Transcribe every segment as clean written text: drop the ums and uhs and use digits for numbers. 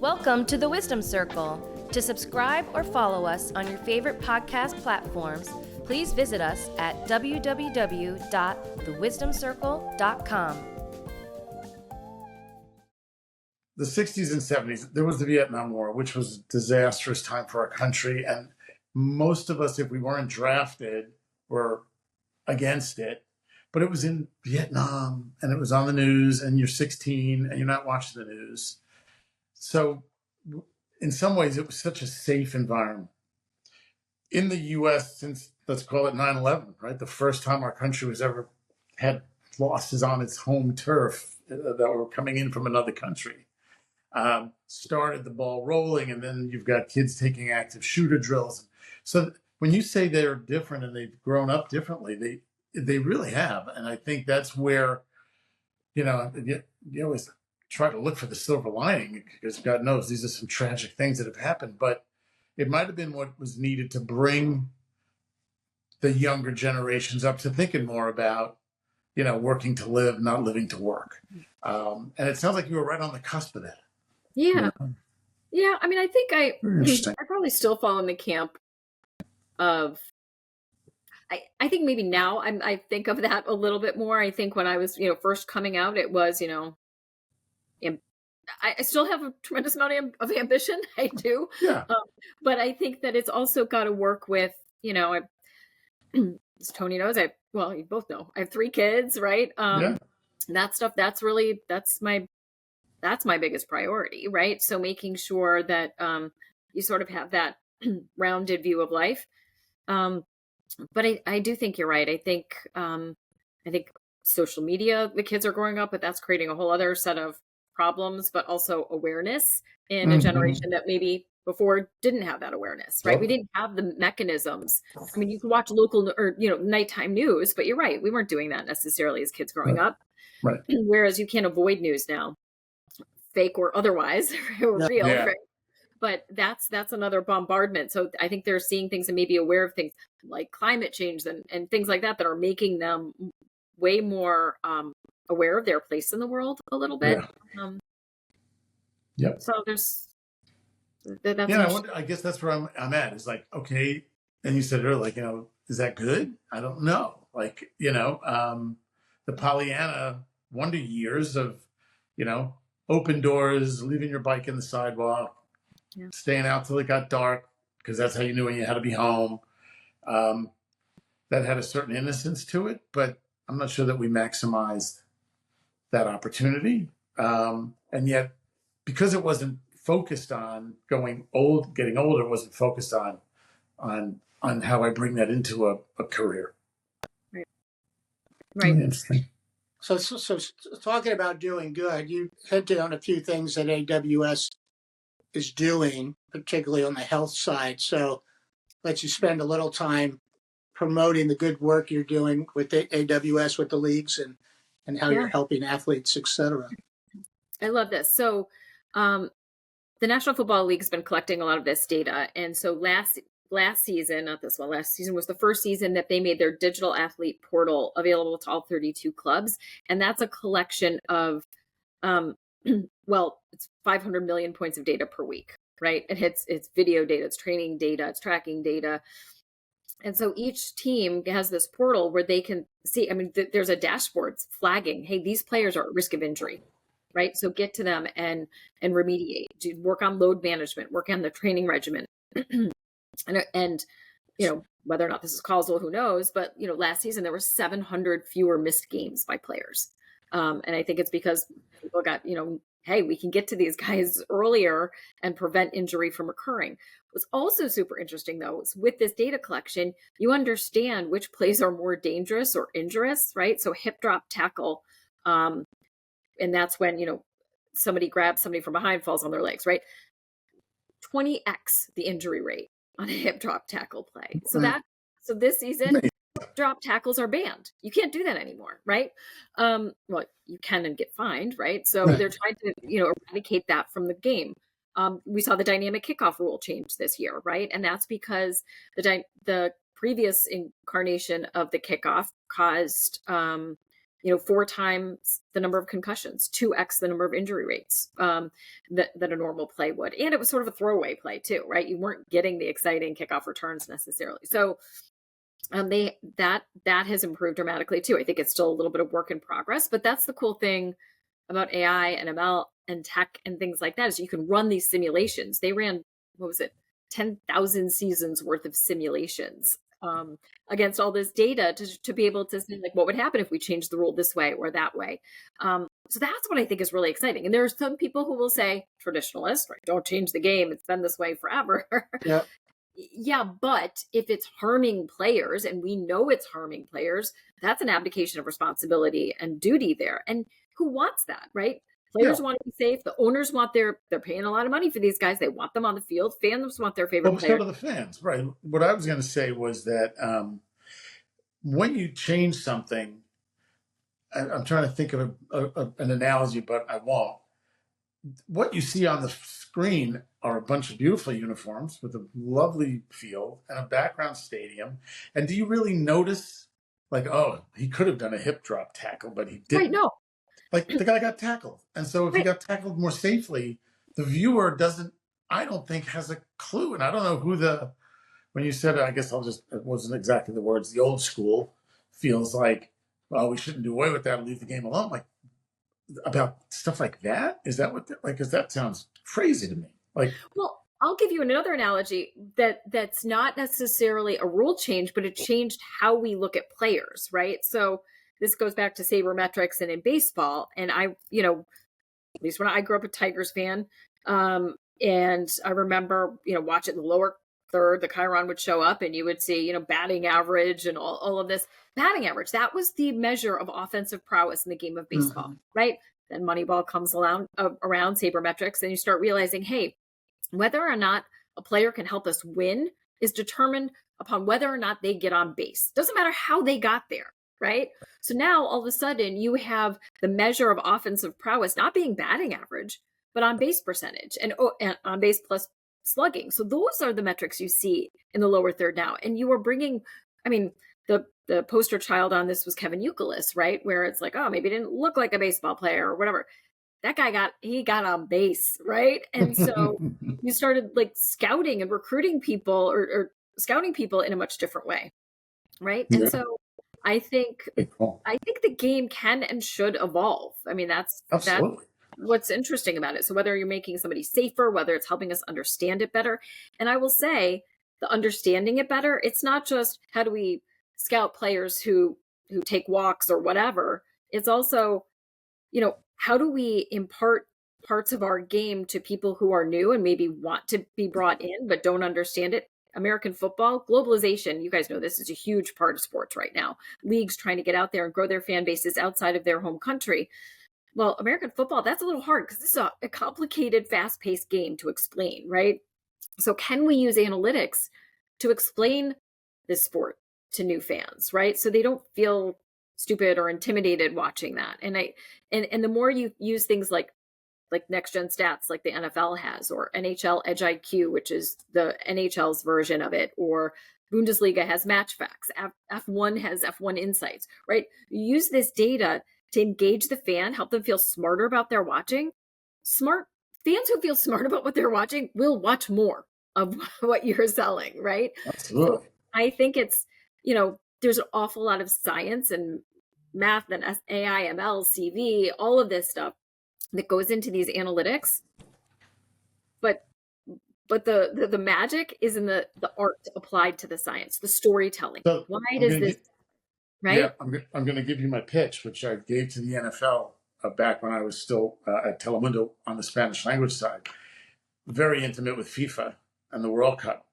Welcome to the Wisdom Circle. To subscribe or follow us on your favorite podcast platforms, please visit us at www.thewisdomcircle.com. The 60s and 70s, there was the Vietnam War, which was a disastrous time for our country. And most of us, if we weren't drafted, were against it. But it was in Vietnam and it was on the news, and you're 16 and you're not watching the news. So in some ways, it was such a safe environment. In the US, since, let's call it 9/11, right? The first time our country was ever had losses on its home turf that were coming in from another country. Started the ball rolling, and then you've got kids taking active shooter drills. So when you say they're different and they've grown up differently, they really have. And I think that's where, you always try to look for the silver lining, because God knows these are some tragic things that have happened, but it might have been what was needed to bring the younger generations up to thinking more about, working to live, not living to work. And it sounds like you were right on the cusp of that. Yeah. Yeah. I mean, I think I probably still fall in the camp of, I think maybe now I think of that a little bit more. I think when I was, first coming out, it was, I still have a tremendous amount of ambition. I do. Yeah. But I think that it's also got to work with, as Tony knows, you both know, I have 3 kids, right? That stuff, that's my biggest priority, right? So making sure that you sort of have that rounded view of life. But I do think you're right. I think social media, the kids are growing up, but that's creating a whole other set of problems, but also awareness in a generation that maybe before didn't have that awareness, right? We didn't have the mechanisms. I mean, you can watch local or, nighttime news, but you're right. We weren't doing that necessarily as kids growing up. Right. Whereas you can't avoid news now, fake or otherwise, or real. Yeah. Right? But that's another bombardment. So I think they're seeing things and maybe aware of things like climate change and things like that are making them way more aware of their place in the world a little bit. Yep. So there's I guess that's where I'm at. It's like, okay, and you said earlier, is that good? I don't know. The Pollyanna wonder years of, open doors, leaving your bike in the sidewalk, staying out till it got dark, because that's how you knew when you had to be home. That had a certain innocence to it, but I'm not sure that we maximized that opportunity. And yet, because it wasn't focused on getting older, it wasn't focused on how I bring that into a career. Right. Really interesting. So talking about doing good, you hinted on a few things that AWS is doing, particularly on the health side. So let you spend a little time promoting the good work you're doing with the AWS, with the leagues, and how you're helping athletes, et cetera. I love this. So the National Football League has been collecting a lot of this data. And so last season was the first season that they made their digital athlete portal available to all 32 clubs. And that's a collection of, it's 500 million points of data per week, right? It's video data, it's training data, it's tracking data. And so each team has this portal where they can see, there's a dashboard flagging, hey, these players are at risk of injury, right? So get to them and remediate, work on load management, work on the training regimen. and whether or not this is causal, who knows, but last season there were 700 fewer missed games by players. And I think it's because people got, hey, we can get to these guys earlier and prevent injury from occurring. What's also super interesting, though, is with this data collection, you understand which plays are more dangerous or injurious, right? So hip drop tackle, and that's when, somebody grabs somebody from behind, falls on their legs, right? 20x the injury rate on a hip drop tackle play. So this season, drop tackles are banned. You can't do that anymore, right? Well, you can and get fined, right? So they're trying to, eradicate that from the game. We saw the dynamic kickoff rule change this year, right? And that's because the previous incarnation of the kickoff caused 4 times the number of concussions, 2x the number of injury rates that a normal play would. And it was sort of a throwaway play too, right? You weren't getting the exciting kickoff returns necessarily. So that has improved dramatically too. I think it's still a little bit of work in progress, but that's the cool thing about AI and ML and tech and things like that is you can run these simulations. They ran, 10,000 seasons worth of simulations against all this data to be able to see like what would happen if we changed the rule this way or that way. So that's what I think is really exciting. And there are some people who will say, traditionalists, right, don't change the game. It's been this way forever. Yeah. Yeah, but if it's harming players and we know it's harming players, that's an abdication of responsibility and duty there. And who wants that, right? Players want to be safe. The owners want they're paying a lot of money for these guys. They want them on the field. Fans want their favorite Well, so players. do the fans, right? What I was going to say was that when you change something, I'm trying to think of an analogy, but I won't. What you see on the screen are a bunch of beautiful uniforms with a lovely field and a background stadium. And do you really notice, like, oh, he could have done a hip drop tackle, but he didn't? Right, no. Like, the guy got tackled. And so if he got tackled more safely, the viewer I don't think has a clue. And I don't know when you said it, I guess it wasn't exactly the words, the old school feels like, well, we shouldn't do away with that and leave the game alone. Like, about stuff like that? Is that because that sounds crazy to me. Like, well, I'll give you another analogy that's not necessarily a rule change, but it changed how we look at players, right? So this goes back to sabermetrics and in baseball. And at least when I grew up a Tigers fan, and I remember, watching the lower third, the Chiron would show up and you would see, batting average and all of this. Batting average, that was the measure of offensive prowess in the game of baseball, right? Then Moneyball comes around sabermetrics, and you start realizing, hey, whether or not a player can help us win is determined upon whether or not they get on base. Doesn't matter how they got there, right? So now all of a sudden you have the measure of offensive prowess not being batting average, but on base percentage and on base plus slugging. So those are the metrics you see in the lower third now. And you are bringing, the poster child on this was Kevin Youkilis, right? Where it's like, oh, maybe he didn't look like a baseball player or whatever. That guy got on base, right? And so you started like scouting and recruiting people or scouting people in a much different way, right? Yeah. And so I think the game can and should evolve. That's what's interesting about it. So whether you're making somebody safer, whether it's helping us understand it better, and I will say the understanding it better, it's not just how do we scout players who take walks or whatever. It's also, how do we impart parts of our game to people who are new and maybe want to be brought in but don't understand it? American football, globalization, you guys know this is a huge part of sports right now. Leagues trying to get out there and grow their fan bases outside of their home country. Well, American football, that's a little hard because this is a complicated, fast-paced game to explain, right? So can we use analytics to explain this sport to new fans, right? So they don't feel stupid or intimidated watching that. And the more you use things like next gen stats, like the NFL has, or NHL Edge IQ, which is the NHL's version of it, or Bundesliga has Match Facts, F1 has F1 Insights, right? You use this data to engage the fan, help them feel smarter about their watching. Smart fans who feel smart about what they're watching will watch more of what you're selling, right? Absolutely. So I think it's, there's an awful lot of science and math and AI, ML, CV, all of this stuff that goes into these analytics. But the magic is in the art applied to the science, the storytelling. So why does this, right? Yeah, I'm going to give you my pitch, which I gave to the NFL back when I was still at Telemundo on the Spanish language side. Very intimate with FIFA and the World Cup.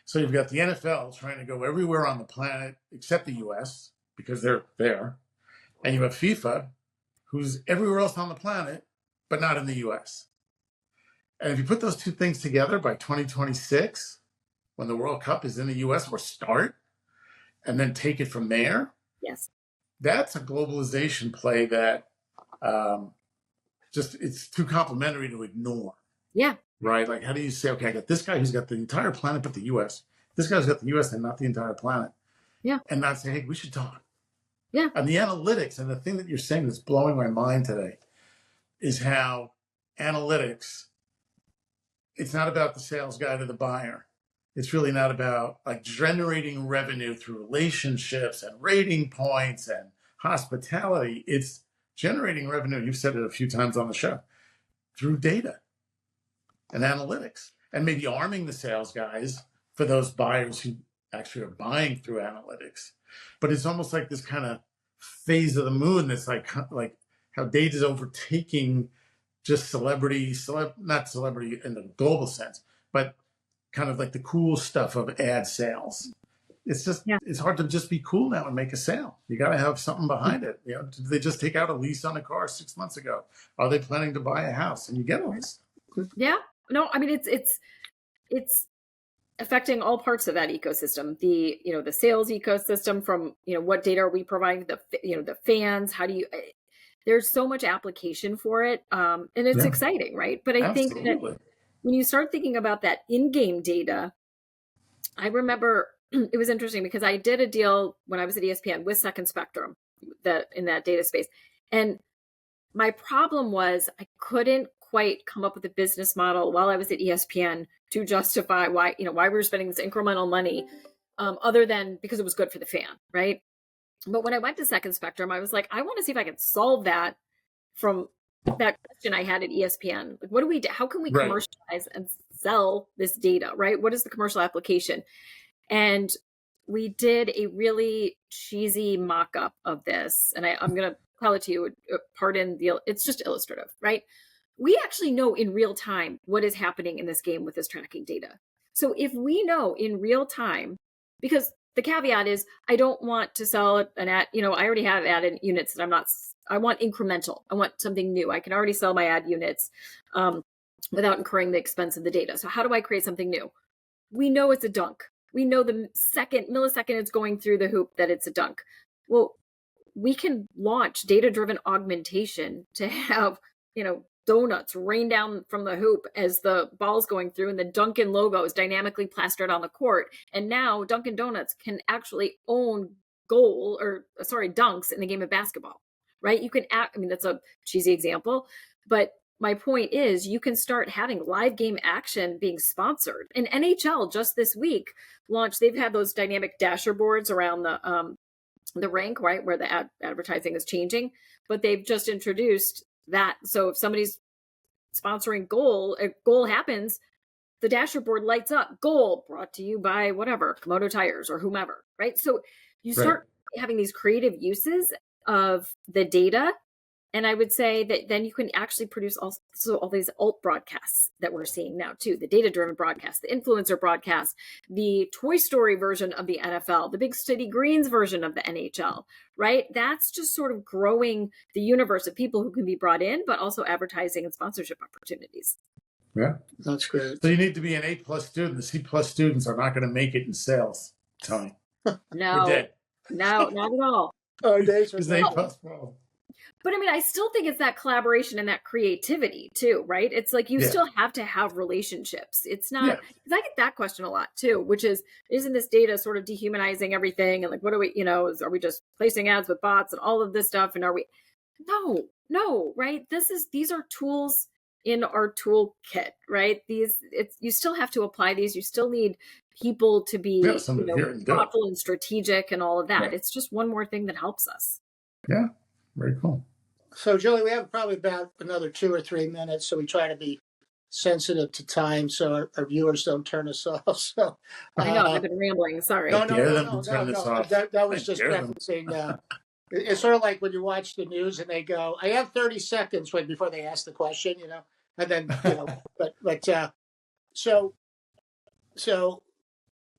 So you've got the NFL trying to go everywhere on the planet except the U.S. because they're there. And you have FIFA, who's everywhere else on the planet, but not in the U.S. And if you put those two things together by 2026, when the World Cup is in the U.S. or start, and then take it from there, yes, that's a globalization play that it's too complimentary to ignore. Yeah. Right? Like, how do you say, okay, I got this guy who's got the entire planet but the U.S. This guy's got the U.S. and not the entire planet. Yeah. And not say, hey, we should talk. Yeah. And the analytics, and the thing that you're saying that's blowing my mind today is how analytics, it's not about the sales guy to the buyer. It's really not about like generating revenue through relationships and rating points and hospitality. It's generating revenue, you've said it a few times on the show, through data and analytics, and maybe arming the sales guys for those buyers who actually are buying through analytics. But it's almost like this kind of phase of the moon that's like how data is overtaking just not celebrity in the global sense, but kind of like the cool stuff of ad sales. It's just, it's hard to just be cool now and make a sale. You got to have something behind it. You know, did they just take out a lease on a car 6 months ago? Are they planning to buy a house? And you get all this. Yeah. No, I mean, it's affecting all parts of that ecosystem. The, the sales ecosystem from, what data are we providing the fans? How do you, there's so much application for it. And it's exciting, right? But I think that when you start thinking about that in-game data, I remember it was interesting because I did a deal when I was at ESPN with Second Spectrum in that data space. And my problem was I couldn't quite come up with a business model while I was at ESPN to justify why we were spending this incremental money, other than because it was good for the fan, right? But when I went to Second Spectrum, I was like, I want to see if I can solve that from that question I had at ESPN. Like, what do we do? How can we commercialize and sell this data, right? What is the commercial application? And we did a really cheesy mock-up of this. And I'm going to tell it to you, it's just illustrative, right? We actually know in real time what is happening in this game with this tracking data. So if we know in real time, because the caveat is I don't want to sell an ad, I already have ad units that I want incremental. I want something new. I can already sell my ad units without incurring the expense of the data. So how do I create something new? We know it's a dunk. We know the millisecond it's going through the hoop that it's a dunk. Well, we can launch data-driven augmentation to have, donuts rain down from the hoop as the ball's going through, and the Dunkin' logo is dynamically plastered on the court. And now Dunkin' Donuts can actually own dunks in the game of basketball, right? You can that's a cheesy example, but my point is you can start having live game action being sponsored. And NHL just this week they've had those dynamic dasher boards around the rink, right, where the advertising is changing, but they've just introduced that. So if somebody's sponsoring a goal happens, the dasher board lights up, goal brought to you by whatever, Komodo Tires or whomever, right? So you start having these creative uses of the data. And I would say that then you can actually produce also all these alt broadcasts that we're seeing now too, the data-driven broadcast, the influencer broadcast, the Toy Story version of the NFL, the Big City Greens version of the NHL, right? That's just sort of growing the universe of people who can be brought in, but also advertising and sponsorship opportunities. Yeah, that's great. So you need to be an A+ student. The C+ students are not going to make it in sales, Tony. No, we're dead. No, not at all. Oh, days are A+. Well. But I mean, I still think it's that collaboration and that creativity too, right? It's like you still have to have relationships. It's not, because I get that question a lot too, which is, isn't this data sort of dehumanizing everything? And like, what do we, are we just placing ads with bots and all of this stuff? And are we, no, right? These are tools in our toolkit, right? You still have to apply these. You still need people to be thoughtful and strategic and all of that. Right. It's just one more thing that helps us. Yeah, very cool. So, Julie, we have probably about another 2 or 3 minutes, so we try to be sensitive to time so our viewers don't turn us off. So I know, I've been rambling. Sorry. No. That was just prefacing. It's sort of like when you watch the news and they go, "I have 30 seconds" before they ask the question, and then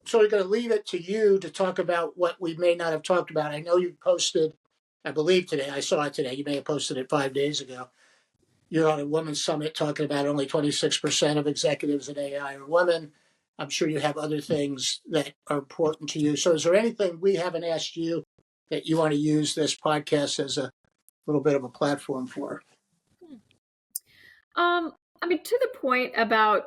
so we're going to leave it to you to talk about what we may not have talked about. I know you posted, I believe today, I saw it today, you may have posted it 5 days ago. You're on a women's summit talking about only 26% of executives in AI are women. I'm sure you have other things that are important to you. So is there anything we haven't asked you that you want to use this podcast as a little bit of a platform for? To the point about,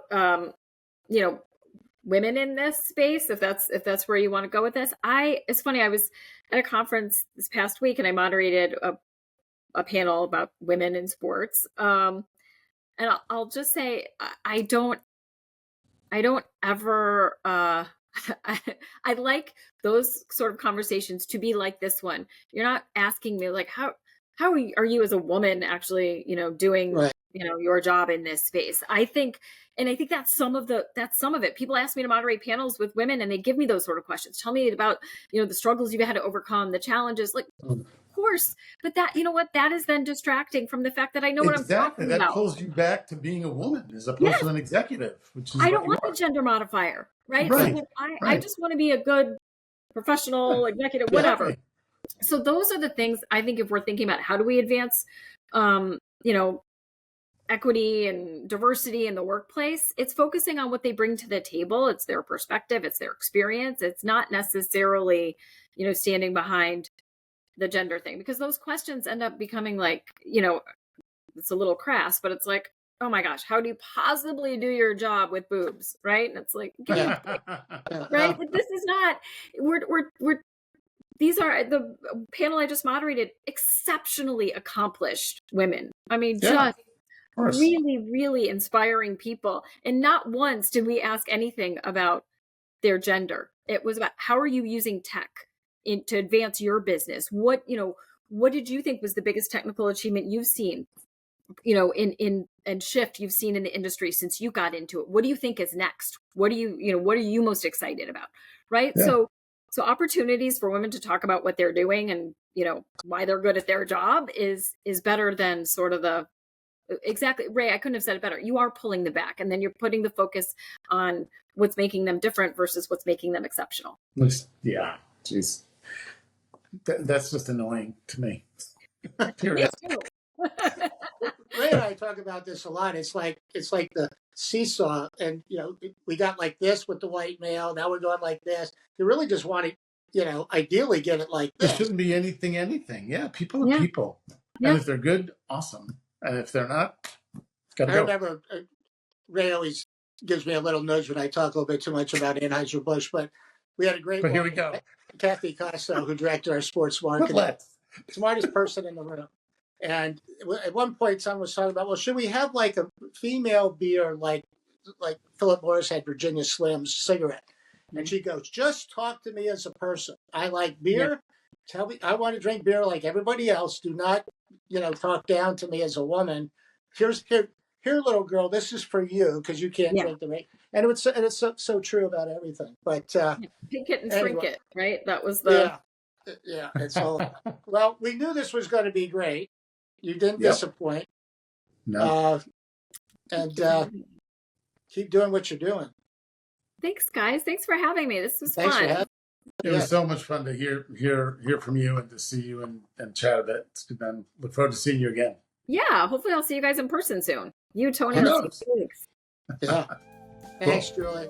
women in this space, if that's where you want to go with this. It's funny, I was at a conference this past week and I moderated a panel about women in sports. And I'll just say, I don't ever, I like those sort of conversations to be like this one. You're not asking me like, how are you as a woman actually, doing, Right. your job in this space? I think that's some of it. People ask me to moderate panels with women and they give me those sort of questions. Tell me about, the struggles you've had to overcome, the challenges, like, of course. But that, that is then distracting from the fact that I know what I'm Exactly. talking That about. pulls you back to being a woman as opposed Yes. to an executive, which is I what don't you want are. a gender modifier, right? Right, So I right. just want to be a good professional executive, whatever. Exactly. So those are the things I think if we're thinking about how do we advance, equity and diversity in the workplace, it's focusing on what they bring to the table. It's their perspective, it's their experience. It's not necessarily, standing behind the gender thing, because those questions end up becoming like, it's a little crass, but it's like, oh my gosh, how do you possibly do your job with boobs? Right. And it's like, give me a break, right? But this is not, these are the panel I just moderated, exceptionally accomplished women. I mean, Yeah, just of course. really, really inspiring people. And not once did we ask anything about their gender. It was about how are you using tech to advance your business? What did you think was the biggest technical achievement you've seen, in shift you've seen in the industry since you got into it? What do you think is next? What are you most excited about? Right. Yeah. So opportunities for women to talk about what they're doing and, why they're good at their job is better than sort of exactly, Ray, I couldn't have said it better. You are pulling them back and then you're putting the focus on what's making them different versus what's making them exceptional. Yeah. Jeez. That's just annoying to me. Me Period. too. Ray and I talk about this a lot. It's like the seesaw, and we got like this with the white male. Now we're going like this. They really just want to, ideally get it like There this. shouldn't be anything. Yeah, people are Yeah. people. Yeah. And if they're good, awesome. And if they're not, gotta I go. remember Ray always gives me a little nudge when I talk a little bit too much about Anheuser-Busch, but we had a great But here woman, we go. Kathy Costo, who directed our sports marketing. Let's. Smartest person in the room. And at one point, someone was talking about, well, should we have like a female beer like Philip Morris had Virginia Slim's cigarette? And she goes, just talk to me as a person. I like beer. Yeah. Tell me, I want to drink beer like everybody else. Do not, talk down to me as a woman. Here, little girl, this is for you because you can't drink the right. And it's so true about everything. But Pink it and shrink anyway. it, right? That was the yeah. It's all. Well, we knew this was going to be great. You didn't Yep. disappoint. No. And keep doing what you're doing. Thanks, guys. Thanks for having me. This was Thanks for fun. having It was so much fun to hear from you and to see you and chat a bit. And look forward to seeing you again. Yeah, hopefully I'll see you guys in person soon. You, Tony, Who I'll see you knows? in 2 weeks. Yeah. Thanks, Julie.